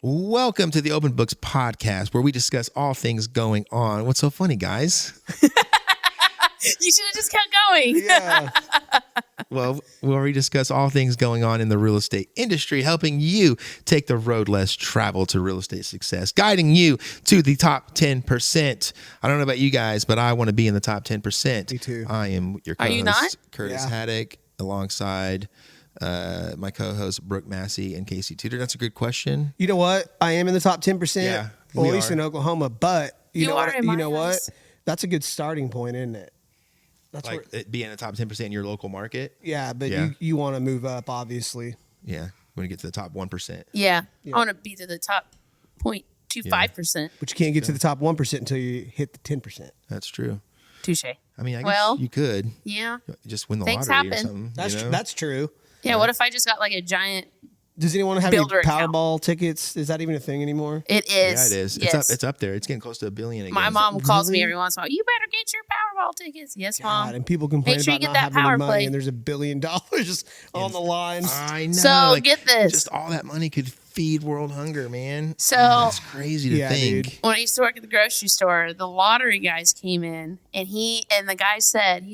Welcome to the Open Books Podcast, where we discuss all things going on. What's so funny, guys? You should have just kept going. Yeah. Well, where we discuss all things going on in the real estate industry, helping you take the road less traveled to real estate success, guiding you to the top 10%. I don't know about you guys, but I want to be in the top 10%. Me too. I am your co-host, Are you not? Curtis Haddock, alongside my co-host, Brooke Massey and Casey Tudor. That's a good question. You know what? I am in the top 10%. Yeah, well, we at least are. in Oklahoma. But you know are what? in You my know what? eyes. That's a good starting point, isn't it? That's Like it being in the top 10% in your local market. yeah, but Yeah. you want to move up, obviously. Yeah, when you get to the top 1%. Yeah. Yeah. I want to be to the top 0.25%. But you can't get to the top 1% until you hit the 10%. That's true. Touche. I mean, I guess Well, you could Yeah. just win the Things lottery or happen. something. That's you know? that's true. Yeah. What if I just got like a giant? Does anyone have any Builder account. Powerball tickets? Is that even a thing anymore? It is. Yeah, it is. Yes. It's up there. It's getting close to $1 billion again. My mom calls me Really? every once in a while. You better get your Powerball tickets. Yes, God, Mom. and people complain Make sure you about get not that having power any money, play. and there's $1 billion on the line. I know. So, get this. Just all that money could feed world hunger, man. So That's crazy to Yeah, think. dude. when I used to work at the grocery store, the lottery guys came in and the guy said,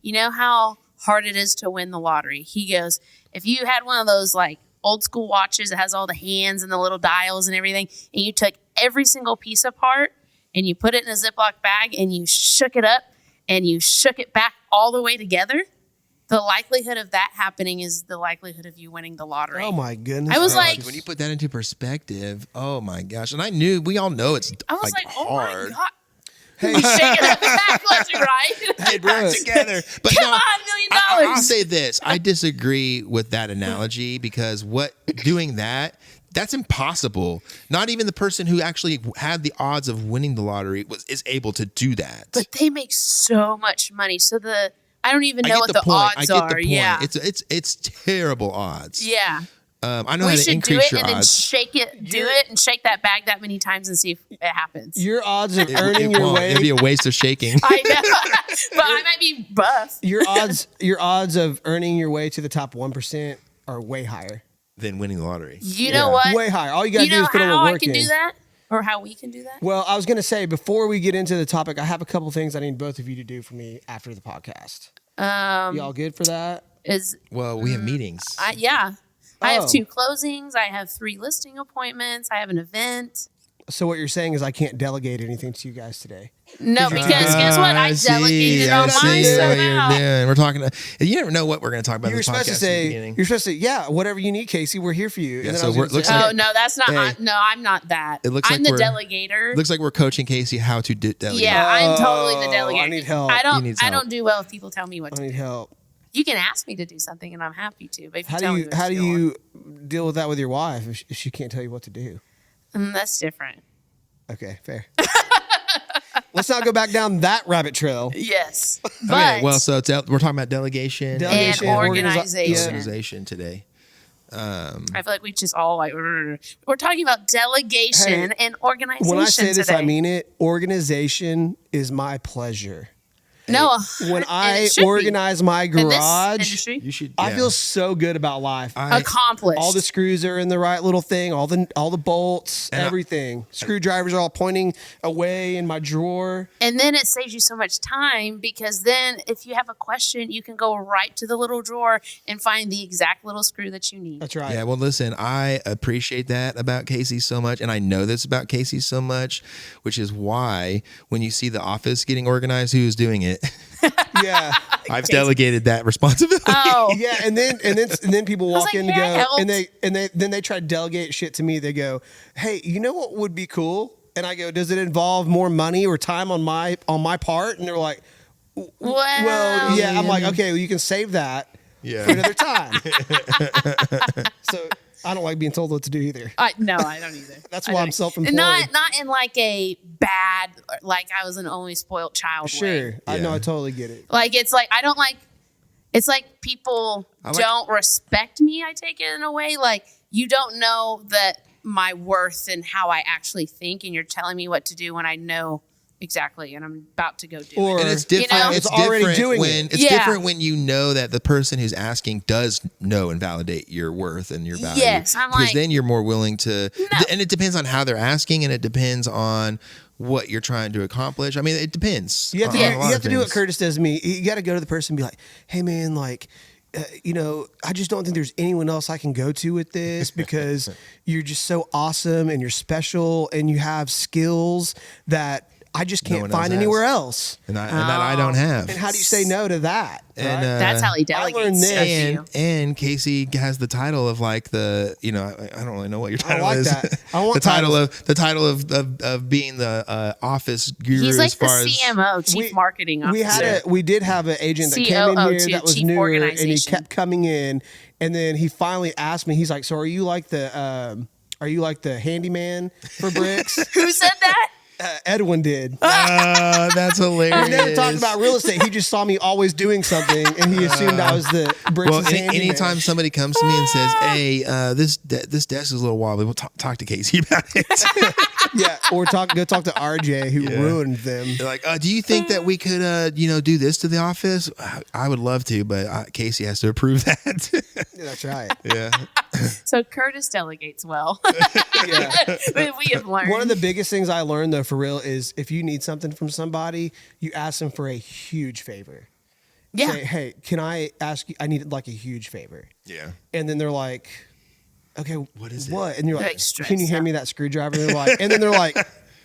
you know how hard it is to win the lottery? He goes, if you had one of those like old school watches that has all the hands and the little dials and everything, and you took every single piece apart and you put it in a Ziploc bag and you shook it up and you shook it back all the way together, the likelihood of that happening is the likelihood of you winning the lottery. Oh my goodness! I was like- When you put that into perspective, oh my gosh. And we all know it's I was like, oh hard. my God. Hey, Shake it up back left and right. Hey, back Brooke. together. But Come no, on, $1 million. I'll say this. I disagree with that analogy because doing that's impossible. Not even the person who actually had the odds of winning the lottery is able to do that. But they make so much money. So I don't even I know get what the the point. odds I get are. the point. Yeah. It's terrible odds. Yeah. I know We how to should do increase it your and then odds. shake that bag that many times and see if it happens. your odds of It earning your won't. way. It'd be a waste of shaking. I know. But I might be buff. Your odds of earning your way to the top 1% are way higher. Than winning the lottery. You know what? Way higher. All you gotta You do know is put a little how I work can in. do that? Or how we can do that? Well, I was gonna say before we get into the topic, I have a couple things I need both of you to do for me after the podcast. Y'all good for that? Well, we have meetings. Yeah. I have Oh. 2 closings. I have 3 listing appointments. I have an event. So what you're saying is I can't delegate anything to you guys today. No, because guess what? I delegated on mine. So what now. you're doing. We're talking. You never know what we're going to talk about. You in were this supposed to podcast say, in the beginning. you're supposed to say, yeah, whatever you need, Casey, we're here for you. Yeah, And then so I was we're- gonna looks say, like- Oh no, that's not. Hey. No, I'm not that. It looks I'm like the we're- delegator. Looks like we're coaching Casey how to delegate. Yeah, I'm totally the Oh, delegator. I need help. I He don't. needs I help. don't do well if people tell me what I to need do. help. You can ask me to do something, and I'm happy to. But if you How tell do me you what how to do do, you deal with that with your wife if she can't tell you what to do? that's different. Okay, fair. Let's not go back down that rabbit trail. Yes, but Okay, well, so we're talking about delegation, Delegation, and organiza- organization. organization today. I feel like we just all like we're talking about delegation Hey, and organization. When I say this, today. I mean it. Organization is my pleasure. no. When and I it should be. organize my In this garage, industry, You should. I yeah. feel so good about life. accomplished. All the screws are in the right little thing. All the bolts, And everything. Screwdrivers are all pointing away in my drawer. And then it saves you so much time because then if you have a question, you can go right to the little drawer and find the exact little screw that you need. That's right. Yeah, well, listen, I appreciate that about Casey so much, and I know this about Casey so much, which is why when you see the office getting organized, who's doing it? Yeah. I've delegated that responsibility. Oh, Yeah, and then people walk like, in and "May I go, help?" and they try to delegate shit to me. They go, "Hey, you know what would be cool?" And I go, "Does it involve more money or time on my part?" And they're like, "Well, yeah." I'm like, "Okay, well, you can save that Yeah. for another time." So I don't like being told what to do either. No, I don't either. That's I why don't I'm self-employed. Not in like a bad, like I was an only spoiled child way. Sure, I know, Yeah. I totally get it. Like it's like I don't like. It's like people don't respect me. I take it in a way like you don't know that my worth and how I actually think, and you're telling me what to do when I know exactly, and I'm about to go do Or- it. And it's different. You know? It's already different doing when it. it's Yeah. different when you know that the person who's asking does know and validate your worth and your value. Yes, I'm because like, then you're more willing to. No. And it depends on how they're asking, and it depends on what you're trying to accomplish. I mean, it depends. You have to, on a you lot have of to do what things. Curtis does to me. You got to go to the person and be like, hey, man, like, I just don't think there's anyone else I can go to with this because you're just so awesome and you're special and you have skills that I just No can't one else find has. anywhere else. and that I don't have. And how do you say no to that? And, right? that's how he I learned delegates this. stuff to you. and Casey has the title of like the I don't really know what your title like is. that. I want the title of being the office guru He's like as the far as CMO, Chief Marketing Officer. We did have an agent that came in COO here too, that was Chief newer, and he Organization. kept coming in, and then he finally asked me. He's like, "So are you like the handyman for bricks?" Who said that? Edwin did. That's hilarious. We never talked about real estate. He just saw me always doing something, and he assumed I was the bricks. Well, and handyman. anytime somebody comes to me and says, "Hey, this desk is a little wobbly," we'll talk to Casey about it. yeah, or go talk to RJ who ruined them. They're like, "Do you think that we could, do this to the office?" I would love to, but Casey has to approve that. That's right. Yeah. So Curtis delegates well. Yeah. We have learned. One of the biggest things I learned though, for real, is if you need something from somebody, you ask them for a huge favor. yeah. Say, hey, can I ask you? I need like a huge favor. Yeah. And then they're like, okay, What is it? what? And you're Like like, stressed can you hand out. me that screwdriver? And they're like, and then they're like,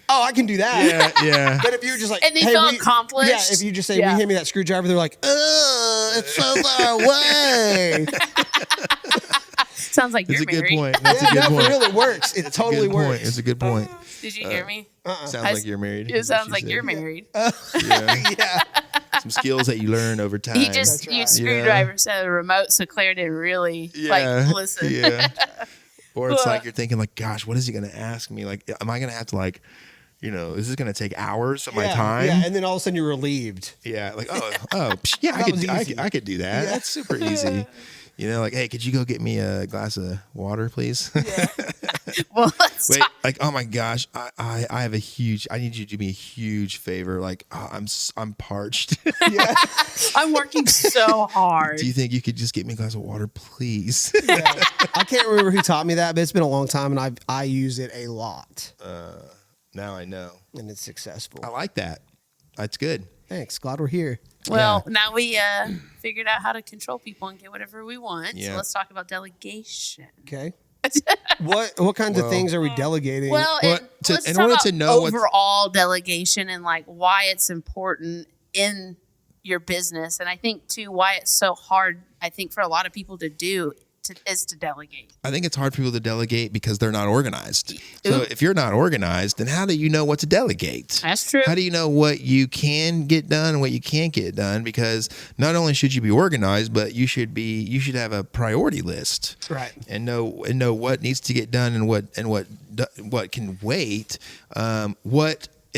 oh, I can do that. Yeah. But if you're just like, And they hey, feel accomplished. Yeah, if you just say, Yeah. will you hand me that screwdriver? They're like, it's so far away. Sounds like It's you're a good married. point. That's Yeah, a good no, point. for real, it works. It It's totally a good point. works. It's a good point. Did you hear me? Sounds I- like you're married. It is what sounds she like said. you're married. Yeah. Yeah. Some skills that you learn over time. He just That's right. used screwdriver instead of the remote, so Claire didn't really like listen. Yeah. Or it's like you're thinking like, gosh, what is he going to ask me? Like, am I going to have to like, is this going to take hours of my time? Yeah, and then all of a sudden you're relieved. Yeah, like yeah, That was easy. I could do that. Yeah. That's super easy. Like, hey, could you go get me a glass of water, please? Well, let's Wait, talk. like, oh my gosh, I have I need you to do me a huge favor. Like, I'm parched. Yeah. I'm working so hard. Do you think you could just get me a glass of water, please? Yeah. I can't remember who taught me that, but it's been a long time, and I use it a lot, Now I know. and it's successful. I like that. That's good. Thanks. Glad we're here. Well, now we figured out how to control people and get whatever we want. Yeah. So let's talk about delegation. Okay. What kinds of things are we delegating? Well, let's in talk order about to know what's- overall delegation and like why it's important in your business, and I think too why it's so hard. I think for a lot of people to do is to delegate. I think it's hard for people to delegate because they're not organized. Ooh. So if you're not organized, then how do you know what to delegate? That's true. How do you know what you can get done and what you can't get done? Because not only should you be organized, but you should have a priority list, Right. And know what needs to get done and what can wait. And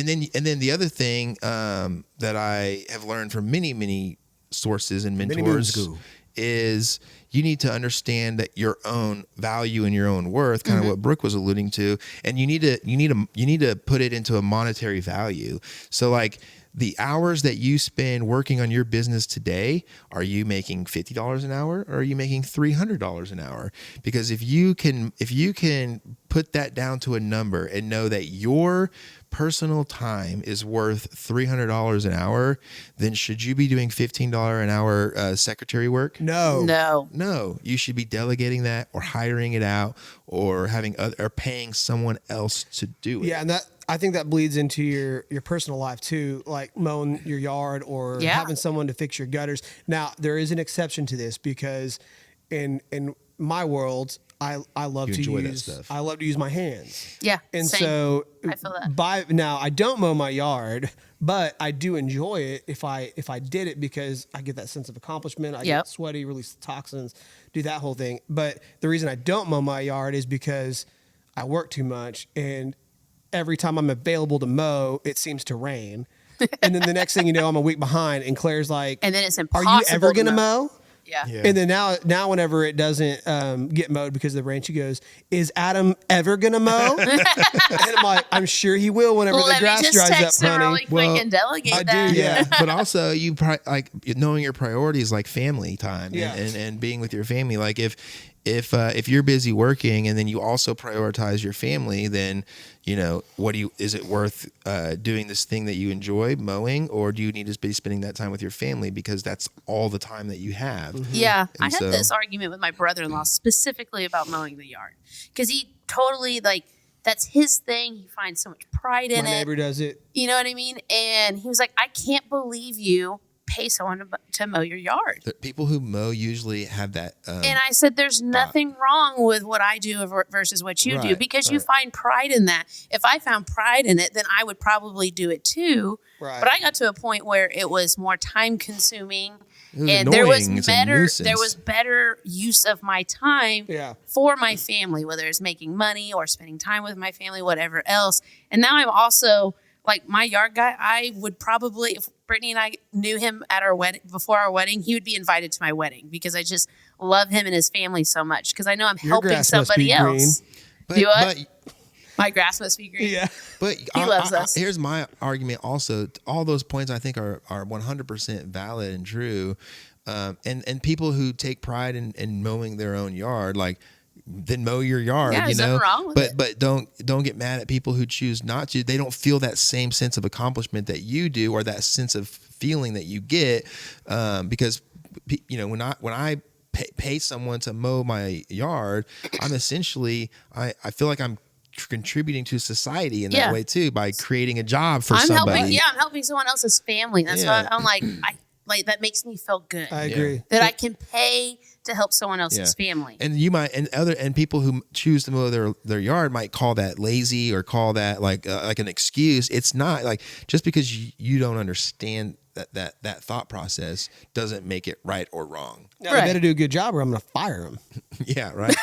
then the other thing that I have learned from many sources and Many mentors moons ago. is you need to understand that your own value and your own worth, kind of what Brooke was alluding to, and you need to put it into a monetary value. So like the hours that you spend working on your business today, are you making $50 an hour or are you making $300 an hour? Because if you can put that down to a number and know that your personal time is worth $300 an hour, then should you be doing $15 an hour secretary work? No, you should be delegating that or hiring it out or or paying someone else to do it. Yeah, and I think that bleeds into your personal life too, like mowing your yard or having someone to fix your gutters. Now, there is an exception to this because in my world, I love You to enjoy that use stuff. I love to use my hands. Yeah. And same. so I feel that. now I don't mow my yard, but I do enjoy it if I did it because I get that sense of accomplishment. I get sweaty, release toxins, do that whole thing. But the reason I don't mow my yard is because I work too much, and every time I'm available to mow, it seems to rain. And then the next thing you know, I'm a week behind, and Claire's like, And then it's "Are impossible. you ever to gonna mow?" Yeah. And then now whenever it doesn't get mowed because of the rain, she goes, "Is Adam ever gonna mow?" And I'm like, "I'm sure he will whenever the grass dries up, text him honey." really quick and delegate I that. do, yeah. But also, you like knowing your priorities, like family time, Yeah. and being with your family. Like if you're busy working and then you also prioritize your family, then is it worth doing this thing that you enjoy, mowing, or do you need to be spending that time with your family because that's all the time that you have? Yeah, And I had this argument with my brother-in-law specifically about mowing the yard because he totally that's his thing. He finds so much pride in My it. neighbor does it. You know what I mean? And he was like, I can't believe you pay someone to mow your yard. The people who mow usually have that. And I said, there's nothing wrong with what I do versus what you do Right, because you find pride in that. If I found pride in it, then I would probably do it too. Right. But I got to a point where it was more time consuming. was And there was annoying. It's a nuisance. better use of my time Yeah. for my family, whether it's making money or spending time with my family, whatever else. And now I'm also like my yard guy. I would probably, if Brittany and I knew him at our wedding, before our wedding, he would be invited to my wedding because I just love him and his family so much because I know I'm Your helping grass must be somebody else. but, Do what? but My grass must be green. Yeah. But He loves us. Here's my argument also. All those points I think are 100% valid and true. And people who take pride in mowing their own yard, like, then mow your yard, Yeah, there's nothing wrong with it. But don't get mad at people who choose not to. They don't feel that same sense of accomplishment that you do, or that sense of feeling that you get, because when I pay someone to mow my yard, I'm essentially I feel like I'm contributing to society in that way too, by creating a job for somebody. I'm helping someone else's family. That's why I'm like that makes me feel good. I agree. That I can pay to help someone else's family. And you might, and people who choose to mow their yard might call that lazy or call that like an excuse. It's not. Like, just because you don't understand that thought process doesn't make it right or wrong. Now, they better do a good job or I'm going to fire him. Yeah, right.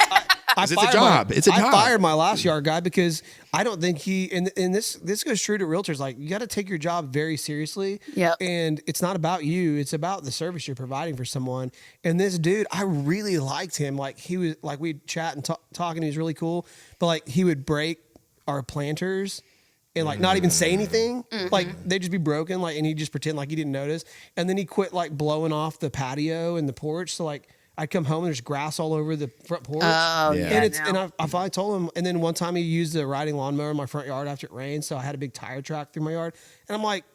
It's a fired job. It's a job. I fired my last yard guy because I don't think and this goes true to realtors. Like, you got to take your job very seriously. Yep. And it's not about you. It's about the service you're providing for someone. And this dude, I really liked him. Like, he was like, we'd chat and talk, and he was really cool. But like, he would break our planters and like not even say anything. Like, they'd just be broken. Like, and he'd just pretend like he didn't notice. And then he quit like blowing off the patio and the porch. So like, I'd come home and there's grass all over the front porch. Oh, yeah. And I finally told him. And then one time he used a riding lawnmower in my front yard after it rained. So I had a big tire track through my yard. And I'm like,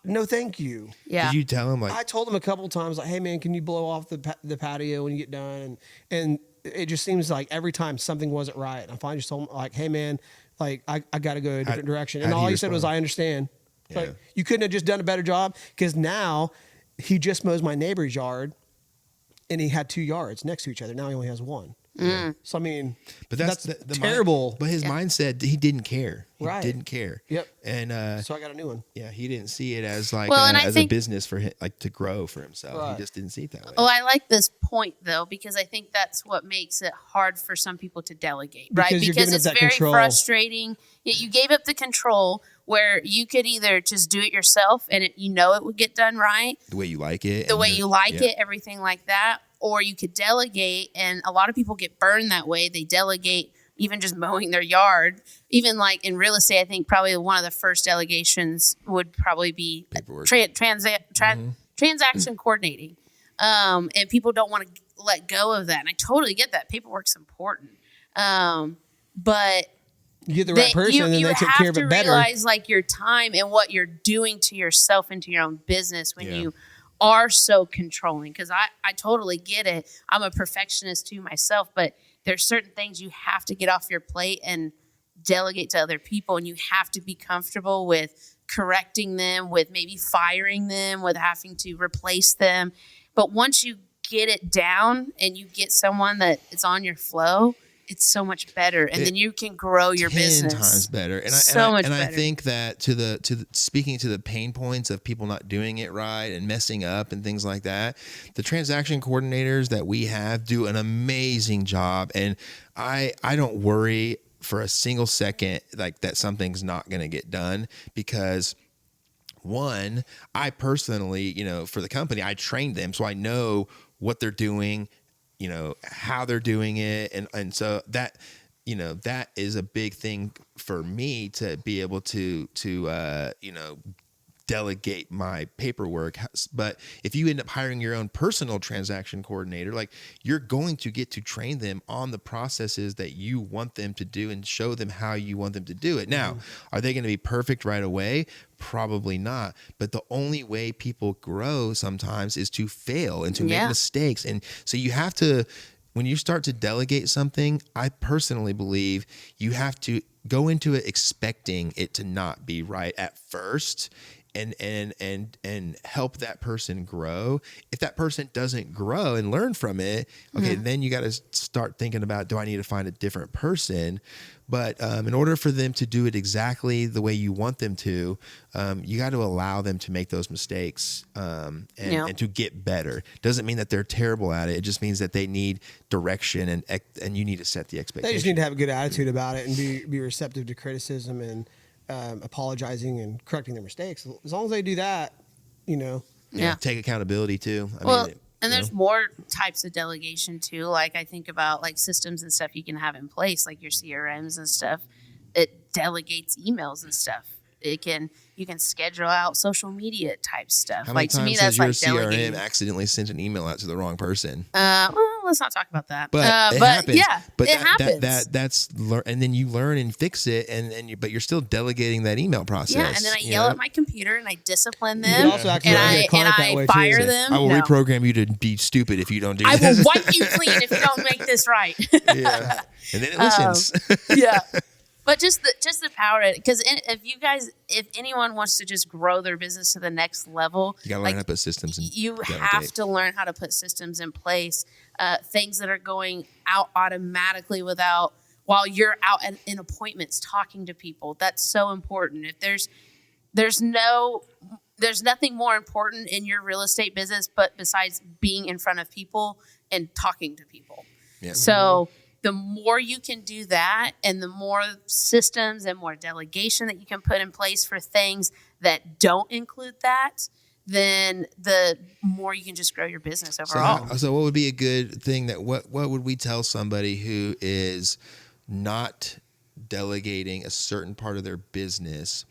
no, thank you. Yeah. Did you tell him, like, I told him a couple of times, like, hey, man, can you blow off the patio when you get done? And it just seems like every time something wasn't right. And I finally just told him, like, hey, man, like, I got to go a different direction. And all he said was, I understand. Yeah. Like, you couldn't have just done a better job? Because now he just mows my neighbor's yard. And he had 2 yards next to each other. Now he only has 1. So I mean, but that's terrible. But his mindset, he didn't care. He Right. didn't care. Yep. And so I got a new one. yeah, he didn't see it as like Well, and I as think- a business for him, like to grow for himself. Right. He just didn't see it that way. Oh, I like this point though, because I think that's what makes it hard for some people to delegate, right? Because you're Because giving up it's that very control. frustrating. You gave up the control where you could either just do it yourself and it would get done right, The way you like it. the way you like yeah. it, everything like that, or you could delegate. And a lot of people get burned that way. They delegate even just mowing their yard. Even like in real estate, I think probably one of the first delegations would probably be Paperwork. transaction coordinating. And people don't want to let go of that. And I totally get that. Paperwork's important. But You get the right person, and then they take care of it better. You have to realize like your time and what you're doing to yourself and to your own business when Yeah. you are so controlling. Because I totally get it. I'm a perfectionist too myself, but there's certain things you have to get off your plate and delegate to other people, and you have to be comfortable with correcting them, with maybe firing them, with having to replace them. But once you get it down and you get someone that is on your flow, it's so much better, and then you can grow your 10 business. times better. And I I think that speaking to the pain points of people not doing it right and messing up and things like that, the transaction coordinators that we have do an amazing job. And I don't worry for a single second like that something's not going to get done, because one, I personally, for the company, I trained them, so I know what they're doing, how they're doing it, and so that, that is a big thing for me to be able to delegate my paperwork. But if you end up hiring your own personal transaction coordinator, like, you're going to get to train them on the processes that you want them to do and show them how you want them to do it. Now, are they going to be perfect right away? Probably not. But the only way people grow sometimes is to fail and to make mistakes. And so you have to, when you start to delegate something, I personally believe you have to go into it expecting it to not be right at first, and help that person grow. If that person doesn't grow and learn from it, okay, then you got to start thinking about, do I need to find a different person? But in order for them to do it exactly the way you want them to, you got to allow them to make those mistakes and to get better. Doesn't mean that they're terrible at it. It just means that they need direction, and you need to set the expectation. They just need to have a good attitude about it and be receptive to criticism and apologizing and correcting their mistakes. As long as they do that, take accountability too. I mean, there's more types of delegation too. Like, I think about like systems and stuff you can have in place, like your CRMs and stuff. It delegates emails and stuff. You can schedule out social media type stuff. How many like times to me, has that's your like CRM delegating. accidentally sent an email out to the wrong person? Well, let's not talk about that. But it happens. Yeah, but it happens. That's and then you learn and fix it, but you're still delegating that email process. Yeah, and then I yell at my computer and I discipline them, also act and like a client that I way, fire too. them. I will No. reprogram you to be stupid if you don't do I this. will wipe you clean if you don't make this right. Yeah, and then it listens. Yeah. But just the power, because if anyone wants to just grow their business to the next level, You got to learn how to put systems in. you delegate. have to learn how to put systems in place, things that are going out automatically while you're out in appointments talking to people. That's so important. If there's nothing more important in your real estate business, but besides being in front of people and talking to people. Yeah. So the more you can do that, and the more systems and more delegation that you can put in place for things that don't include that, then the more you can just grow your business overall. So what would be a good thing what would we tell somebody who is not delegating a certain part of their business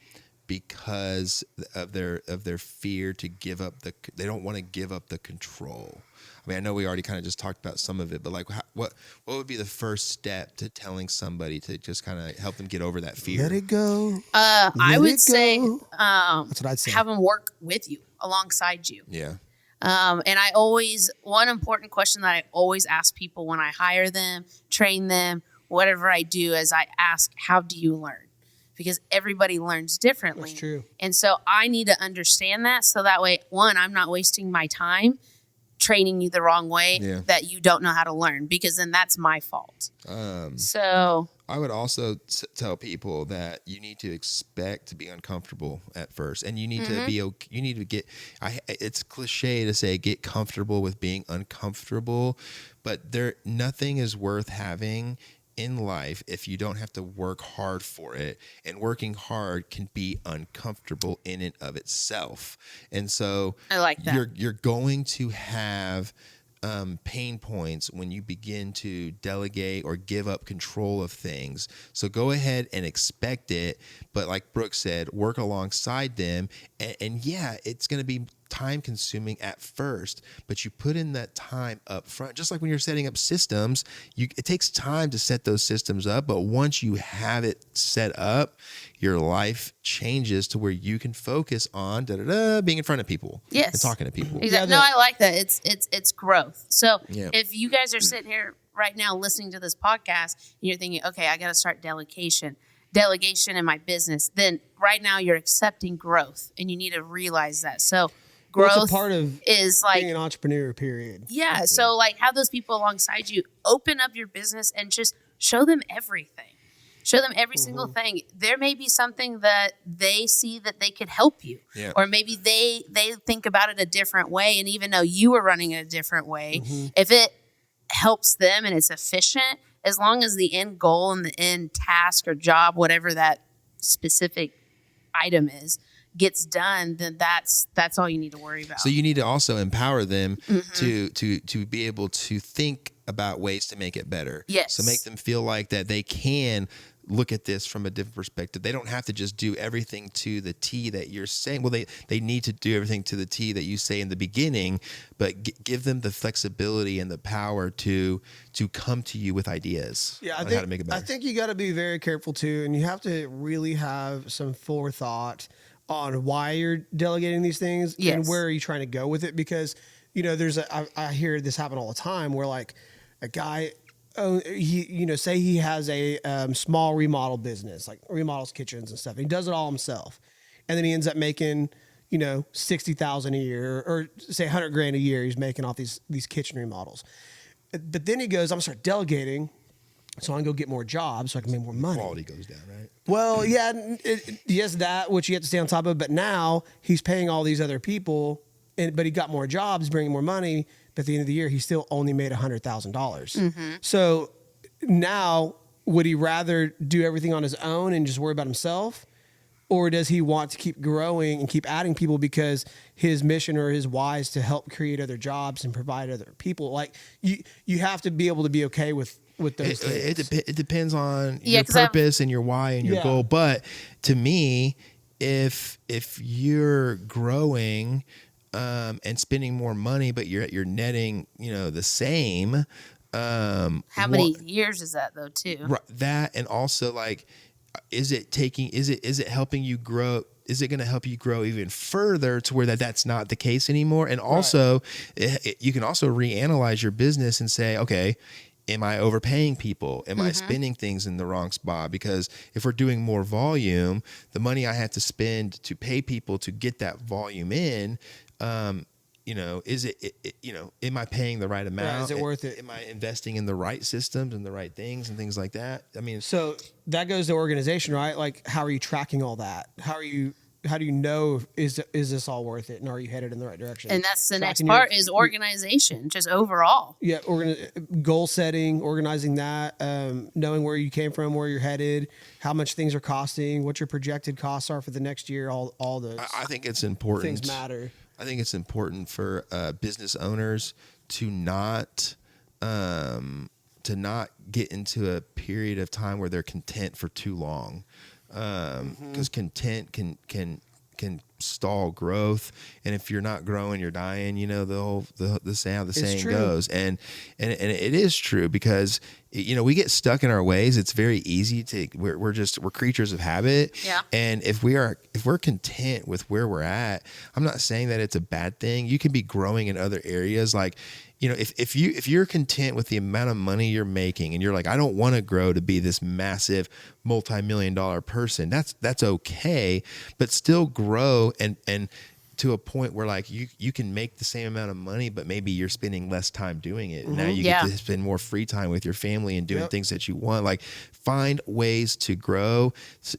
because of their fear to give up they don't want to give up the control? I mean, I know we already kind of just talked about some of it, but like, what would be the first step to telling somebody to just kind of help them get over that fear? Let it go. I would say, That's what I'd say. have them work with you, alongside you. Yeah. And one important question that I always ask people when I hire them, train them, whatever I do, is I ask, how do you learn? Because everybody learns differently. That's true. And so I need to understand that, so that way, one, I'm not wasting my time training you the wrong way that you don't know how to learn, because then that's my fault. So I would also tell people that you need to expect to be uncomfortable at first, and you need to be okay. You need to get. It's cliche to say get comfortable with being uncomfortable, but nothing is worth having in life if you don't have to work hard for it, and working hard can be uncomfortable in and of itself. And so I like that. You're going to have pain points when you begin to delegate or give up control of things. So go ahead and expect it, but like Brooke said, work alongside them. And yeah, it's going to be time consuming at first, but you put in that time up front. Just like when you're setting up systems, it takes time to set those systems up, but once you have it set up, your life changes to where you can focus on being in front of people and talking to people. Exactly. No, I like that. It's growth. So Yeah. if you guys are sitting here right now listening to this podcast and you're thinking, okay, I got to start delegation in my business, then right now you're accepting growth, and you need to realize that. So growth it's a part of is like being an entrepreneur, period. Yeah. So like, have those people alongside you, open up your business, and just show them everything. Show them every single thing. There may be something that they see that they could help you. Yeah. Or maybe they think about it a different way. And even though you are running it a different way, if it helps them and it's efficient, as long as the end goal and the end task or job, whatever that specific item is gets done, then that's all you need to worry about. So you need to also empower them to be able to think about ways to make it better. Yes. So make them feel like that they can look at this from a different perspective. They don't have to just do everything to the T that you're saying. Well, they need to do everything to the T that you say in the beginning, but give them the flexibility and the power to come to you with ideas on how to make it better. I think you got to be very careful too, and you have to really have some forethought on why you're delegating these things and where are you trying to go with it. Because, I hear this happen all the time where like a guy, say he has a small remodel business, like remodels kitchens and stuff. And he does it all himself. And then he ends up making, $60,000 a year or say $100,000 a year. He's making off these kitchen remodels. But then he goes, I'm gonna start delegating. So I can go get more jobs so I can make more money. Quality goes down, right? Well, yeah, yes, that, which you have to stay on top of. But now he's paying all these other people, but he got more jobs, bringing more money. But at the end of the year, he still only made $100,000. So now, would he rather do everything on his own and just worry about himself? Or does he want to keep growing and keep adding people because his mission or his why is to help create other jobs and provide other people? Like you have to be able to be okay with those things. It depends on your purpose and your why and your goal. But to me, if you're growing and spending more money, but you're netting, the same. How many years is that though, too? Right, that, and also like, is it helping you grow? Is it going to help you grow even further to where that's not the case anymore? And also, you can also reanalyze your business and say, okay, am I overpaying people? Am I spending things in the wrong spot? Because if we're doing more volume, the money I have to spend to pay people to get that volume in, is it am I paying the right amount? Right, is it worth it? Am I investing in the right systems and the right things and things like that? I mean, so that goes to organization, right? Like, how are you tracking all that? How do you know is this all worth it, and are you headed in the right direction? And that's the next part is organization, just overall. Yeah, goal setting, organizing that, knowing where you came from, where you're headed, how much things are costing, what your projected costs are for the next year. All those. I think it's important. Things matter. I think it's important for business owners to not get into a period of time where they're content for too long. Because content can stall growth, and if you're not growing, you're dying. The saying goes, and it is true because we get stuck in our ways. It's very easy to we're creatures of habit. Yeah. And if we're content with where we're at, I'm not saying that it's a bad thing. You can be growing in other areas, like. If you're content with the amount of money you're making and you're like, I don't want to grow to be this massive multi-million-dollar person, that's okay, but still grow and to a point where like you can make the same amount of money, but maybe you're spending less time doing it. Now you get to spend more free time with your family and doing things that you want. Like, find ways to grow. So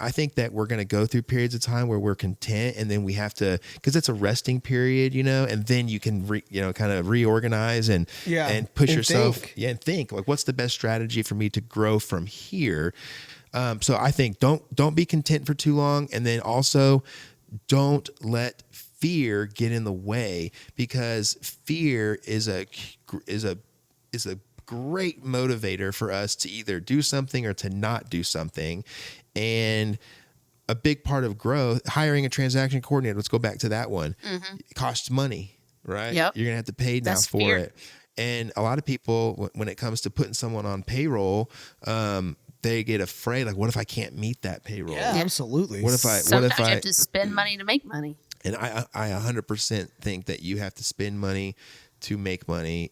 I think that we're going to go through periods of time where we're content, and then we have to, because it's a resting period, and then you can kind of reorganize and push yourself. And think like, what's the best strategy for me to grow from here? So I think don't be content for too long. And then also, don't let fear get in the way, because fear is a great motivator for us to either do something or to not do something. And a big part of growth, hiring a transaction coordinator, let's go back to that one. It costs money, right? Yep. You're gonna have to pay now for fear. It. And a lot of people, when it comes to putting someone on payroll, they get afraid, like, what if I can't meet that payroll? Yeah, absolutely. Sometimes you have to spend money to make money. And I 100% think that you have to spend money to make money,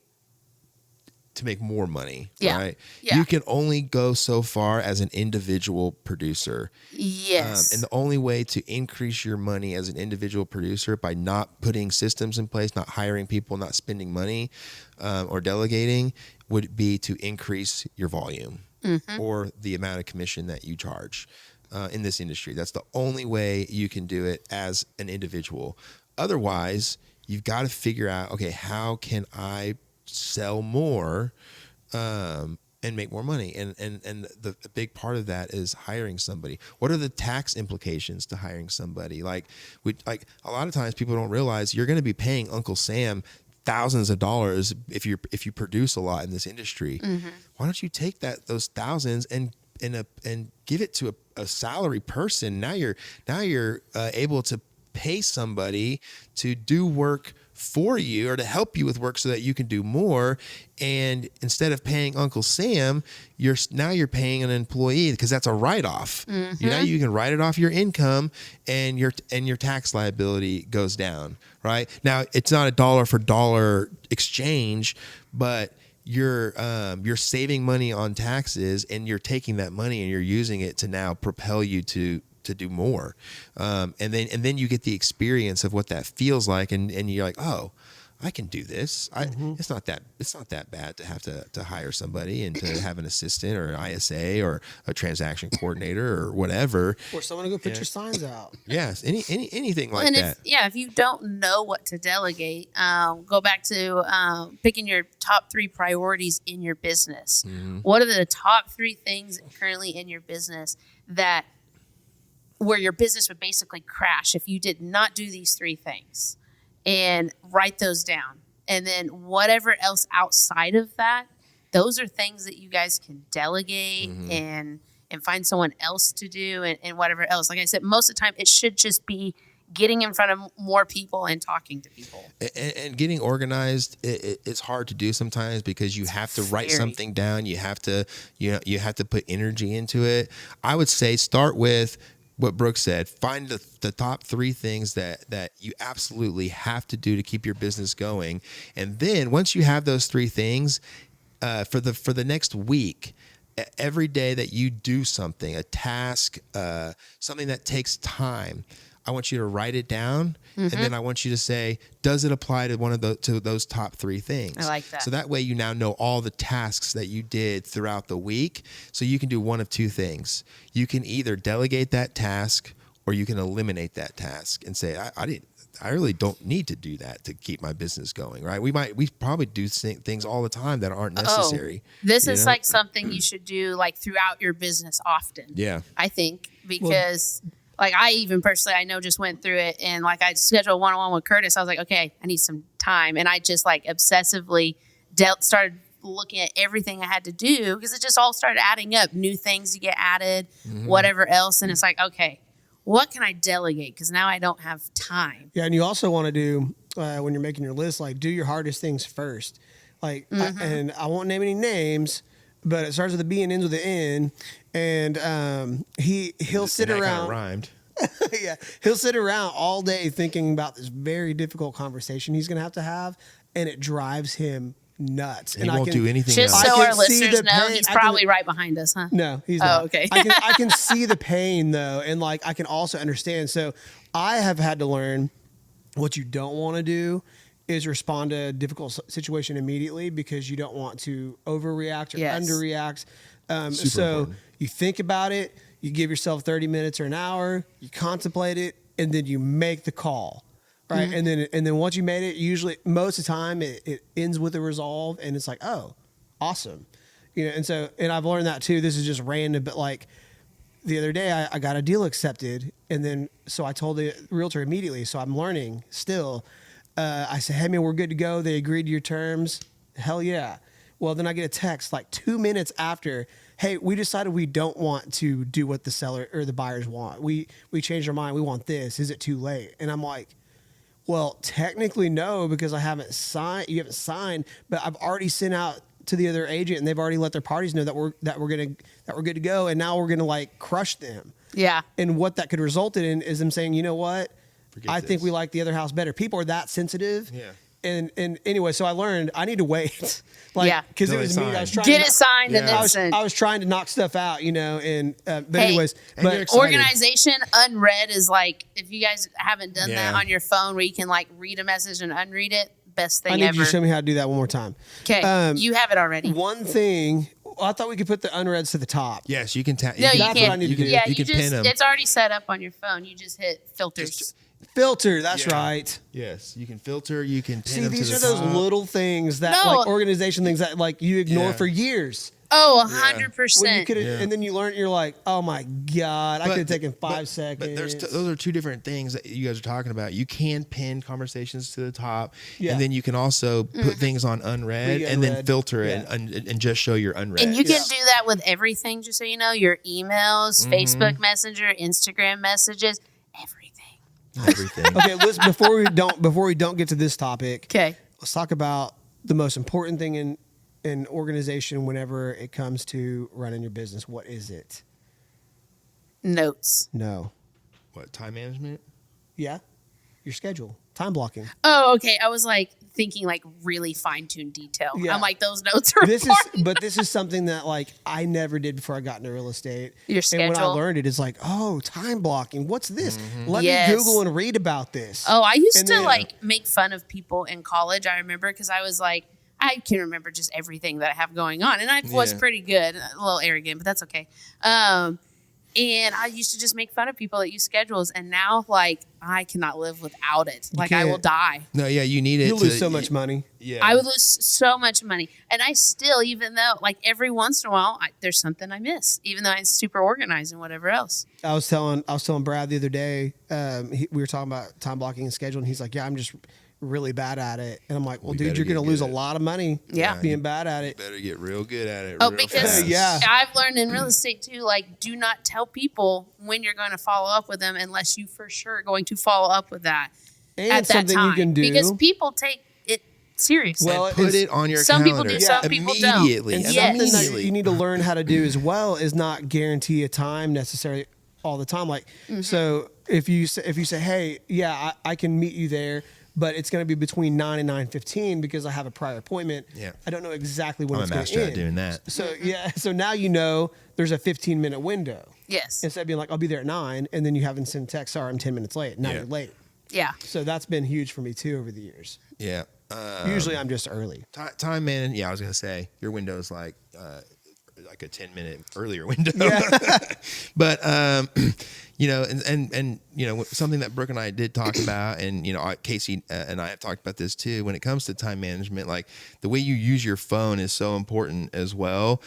to make more money, right? Yeah. You can only go so far as an individual producer. Yes. And the only way to increase your money as an individual producer by not putting systems in place, not hiring people, not spending money, or delegating, would be to increase your volume. Or the amount of commission that you charge in this industry. That's the only way you can do it as an individual. Otherwise, you've got to figure out, okay, how can I sell more and make more money. And the big part of that is hiring somebody. What are the tax implications to hiring somebody? Like a lot of times people don't realize you're going to be paying Uncle Sam thousands of dollars if you produce a lot in this industry. Why don't you take those thousands and give it to a salary person? Now you're able to pay somebody to do work for you or to help you with work so that you can do more. And instead of paying Uncle Sam, you're paying an employee, because that's a write-off. You can write it off your income, and your tax liability goes down. Right now, it's not a dollar for dollar exchange, but you're saving money on taxes, and you're taking that money and you're using it to now propel you to do more. And then you get the experience of what that feels like. And you're like, oh, I can do this. It's not that bad to have to hire somebody and to have an assistant or an ISA or a transaction coordinator or whatever. Or someone to go put your signs out. Yes. Anything like that. If you don't know what to delegate, go back to picking your top 3 priorities in your business. What are the top 3 things currently in your business where your business would basically crash if you did not do these 3 things? And write those down. And then whatever else outside of that, those are things that you guys can delegate and find someone else to do and whatever else. Like I said, most of the time it should just be getting in front of more people and talking to people. And getting organized, it's hard to do sometimes because you have to write something down. You have to put energy into it. I would say start with what Brooke said. Find the top 3 things that you absolutely have to do to keep your business going. And then once you have those 3 things, for the next week, every day that you do something, a task, something that takes time, I want you to write it down, and then I want you to say, does it apply to those top 3 things? I like that. So that way you now know all the tasks that you did throughout the week. So you can do one of 2 things. You can either delegate that task, or you can eliminate that task and say, I really don't need to do that to keep my business going, right? We probably do things all the time that aren't necessary. This is like something you should do like throughout your business often. Yeah. I think, because like I even personally, I know, just went through it, and like I scheduled one-on-one with Curtis. I was like, okay, I need some time. And I just like obsessively started looking at everything I had to do, because it just all started adding up. New things to get added, whatever else. And it's like, okay, what can I delegate? Because now I don't have time. Yeah, and you also want to do, when you're making your list, like do your hardest things first. Like, and I won't name any names, but it starts with a B and ends with an N. And he'll sit around. Rhymed. Yeah, he'll sit around all day thinking about this very difficult conversation he's going to have, and it drives him nuts. And he won't do anything just else. so our listeners know, he's probably right behind us, huh? No, he's not. Oh, okay. I can see the pain though, and like I can also understand. So I have had to learn what you don't want to do is respond to a difficult situation immediately, because you don't want to overreact or underreact. So important. You think about it, you give yourself 30 minutes or an hour, you contemplate it, and then you make the call. Right. And then once you made it, usually most of the time it ends with a resolve, and it's like, oh, awesome. And I've learned that too. This is just random, but like the other day I got a deal accepted, and then so I told the realtor immediately. So I'm learning still. I said, hey man, we're good to go. They agreed to your terms. Hell yeah. Well, then I get a text like 2 minutes after, hey, we decided we don't want to do what the seller or the buyers want. We changed our mind. We want this. Is it too late? And I'm like, well, technically no, because I haven't signed. You haven't signed, but I've already sent out to the other agent, and they've already let their parties know that we're good to go, and now we're gonna like crush them. Yeah. And what that could result in is them saying, you know what, I think we like the other house better. People are that sensitive. Yeah. And anyway, so I learned I need to wait. Because it was me. I was trying get it signed and then send. I was trying to knock stuff out, and but anyways. But organization unread is like, if you guys haven't done that on your phone, where you can like read a message and unread it, best thing ever. I need you to show me how to do that one more time. Okay, you have it already. One thing. I thought we could put the unreads to the top. Yes, you can. No, you that's can. What I need to do. Yeah, you can pin them. It's already set up on your phone. You just hit filters. Filter, that's right. Yes, you can filter. You can pin see. Them These to are the those top. little things that like organization things that like you ignore for years. Oh, When you 100%. could, and then you learn, you're like, oh my God, I could have taken 5 seconds. But those are two different things that you guys are talking about. You can pin conversations to the top, Yeah. and then you can also put things on unread, and then filter it and just show your unread. And you can do that with everything, just so you know, your emails, Facebook Messenger, Instagram messages, everything. Okay, listen, before we don't get to this topic, Okay. let's talk about the most important thing in organization whenever it comes to running your business. What is it? Notes. No. What, time management? Yeah. Your schedule. Time blocking. Oh, okay. I was like thinking like really fine-tuned detail. Yeah. I'm like, those notes are This important. is something that like I never did before I got into real estate. Your And when I schedule? learned it, it's like, oh, time blocking. What's this? Let Yes. me Google and read about this. Oh, I used And to then- like make fun of people in college. I remember because I was like, I can remember just everything that I have going on, and I was Yeah. pretty good, a little arrogant, but that's okay. And I used to just make fun of people that use schedules, and now like I cannot live without it. Like I will can't. die. No, yeah, you need it. You'll lose so much money. Yeah, I would lose so much money, and I still, even though like every once in a while, there's something I miss, even though I'm super organized and whatever else. I was telling Brad the other day, we were talking about time blocking and schedule, and he's like, yeah, I'm just really bad at it. And I'm like, well, We dude, better you're going to get lose a good at it. lot of money Yeah. being bad at it. better get real good at it. Oh, real because fast. Yeah. I've learned in real estate too, like, do not tell people when you're going to follow up with them unless you for sure are going to follow up with that And at that something time. you can do. Because people take it seriously. Well, And put it's- it on your some people calendar. do, some people don't. Immediately. And Yes. something that Immediately. you need to learn how to do as well is not guarantee a time necessarily all the time. Like, so if you say, hey, yeah, I can meet you there, but it's going to be between 9 and 9:15 because I have a prior appointment. Yeah. I don't know exactly when I'm a it's going master to at end. doing that. So yeah, so now you know there's a 15-minute window. Yes. Instead of being like, I'll be there at 9, and then you haven't sent a text, sorry, I'm 10 minutes late. Now Yeah. you're late. Yeah. So that's been huge for me too over the years. Yeah. Usually I'm just early. Time man. Yeah, I was gonna say your window's like a 10-minute earlier window. But you know, and you know, something that Brooke and I did talk about, and you know, Casey and I have talked about this too. When it comes to time management, like the way you use your phone is so important as well,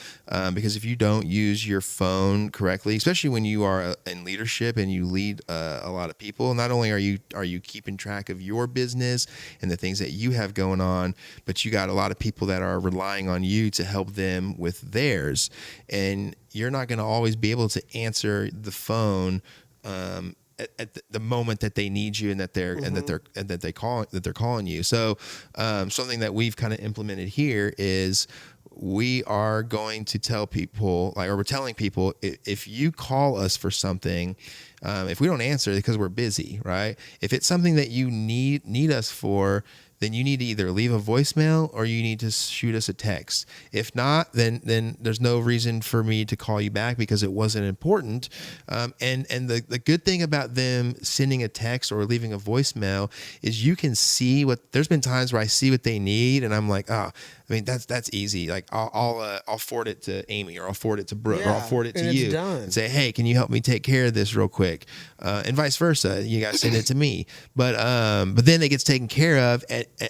because if you don't use your phone correctly, especially when you are in leadership and you lead a lot of people, not only are you keeping track of your business and the things that you have going on, but you got a lot of people that are relying on you to help them with theirs, and you're not going to always be able to answer the phone at the moment that they need you and that they're calling you. So something that we've kind of implemented here is we are going to tell people, like, or we're telling people, if you call us for something, if we don't answer because we're busy, right? If it's something that you need us for, then you need to either leave a voicemail or you need to shoot us a text. If not, then there's no reason for me to call you back because it wasn't important. And the good thing about them sending a text or leaving a voicemail is you can see there's been times where I see what they need and I'm like, oh, I mean, that's easy. Like I'll forward it to Amy or I'll forward it to Brooke or I'll forward it to and you it's done. and say, hey, can you help me take care of this real quick? And vice versa. You guys send it to me. But then it gets taken care of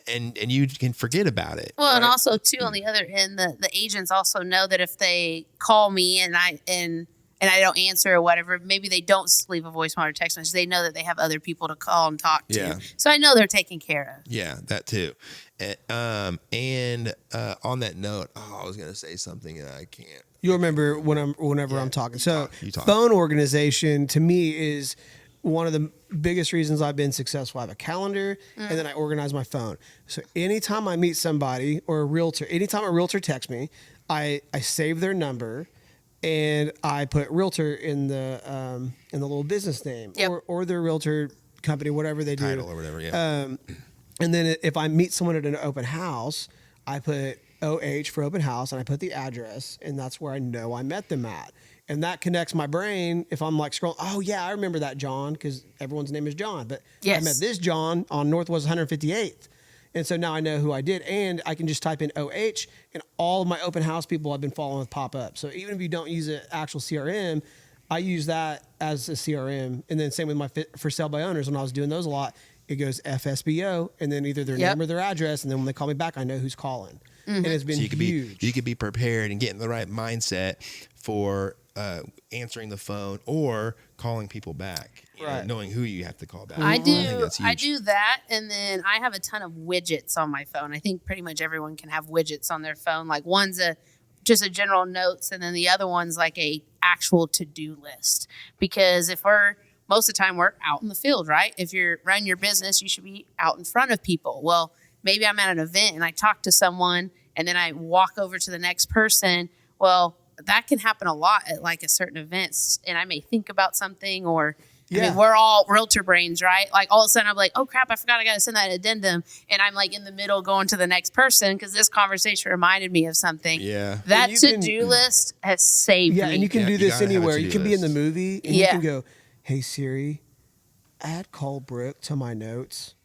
and you can forget about it. Well, and right? also too, on the other end, the agents also know that if they call me and I don't answer or whatever, maybe they don't leave a voicemail or text message. They know that they have other people to call and talk to. Yeah. So I know they're taken care of. Yeah, that too. And on that note, I was gonna say something and I can't. You'll remember whenever I'm talking. So you talk. phone organization to me is one of the biggest reasons I've been successful. I have a calendar and then I organize my phone. So anytime I meet somebody or a realtor, anytime a realtor texts me, I save their number and I put realtor in the little business name or their realtor company, whatever they do. Title or whatever, yeah. And then if I meet someone at an open house, I put OH for open house and I put the address and that's where I know I met them at. And that connects my brain if I'm like scrolling, oh yeah, I remember that John because everyone's name is John. But Yes. I met this John on Northwest 158th. And so now I know who I did. And I can just type in OH and all of my open house people I've been following with pop up. So even if you don't use an actual CRM, I use that as a CRM. And then same with my for sale by owners when I was doing those a lot. it goes FSBO, and then either their name or their address, and then when they call me back, I know who's calling. And it's been huge. You could be prepared and get in the right mindset for answering the phone or calling people back, knowing who you have to call back. I do that, and then I have a ton of widgets on my phone. I think pretty much everyone can have widgets on their phone. Like one's just a general notes, and then the other one's like a actual to-do list. Because most of the time we're out in the field, right? If you're running your business, you should be out in front of people. Well, maybe I'm at an event and I talk to someone and then I walk over to the next person. Well, that can happen a lot at like a certain events, and I may think about something, or I mean, we're all realtor brains, right? Like all of a sudden I'm like, oh crap, I forgot I got to send that addendum. And I'm like in the middle going to the next person because this conversation reminded me of something. Yeah. That to-do list has saved me. Yeah, and you can do this anywhere. You can be in the movie and you can go, hey Siri, add Colebrook to my notes.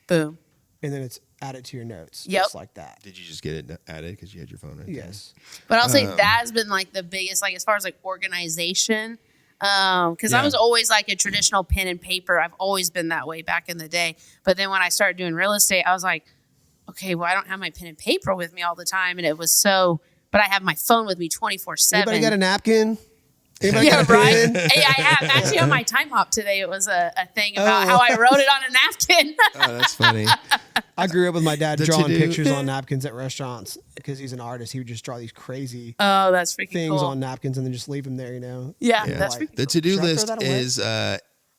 Boom. And then it's added to your notes. Yep. Just like that. Did you just get it added because you had your phone right there? Yes. But I'll say that has been like the biggest, like as far as like organization, because I was always like a traditional pen and paper. I've always been that way back in the day. But then when I started doing real estate, I was like, okay, well, I don't have my pen and paper with me all the time. And it was but I have my phone with me 24/7. Anybody got a napkin? Anybody Yeah, got a right. pen? Hey, I have actually on my time hop today. It was a thing about how I wrote it on a napkin. Oh, that's funny. I grew up with my dad drawing pictures on napkins at restaurants because he's an artist. He would just draw these crazy that's freaking things cool on napkins and then just leave them there, Yeah, that's freaking the to-do list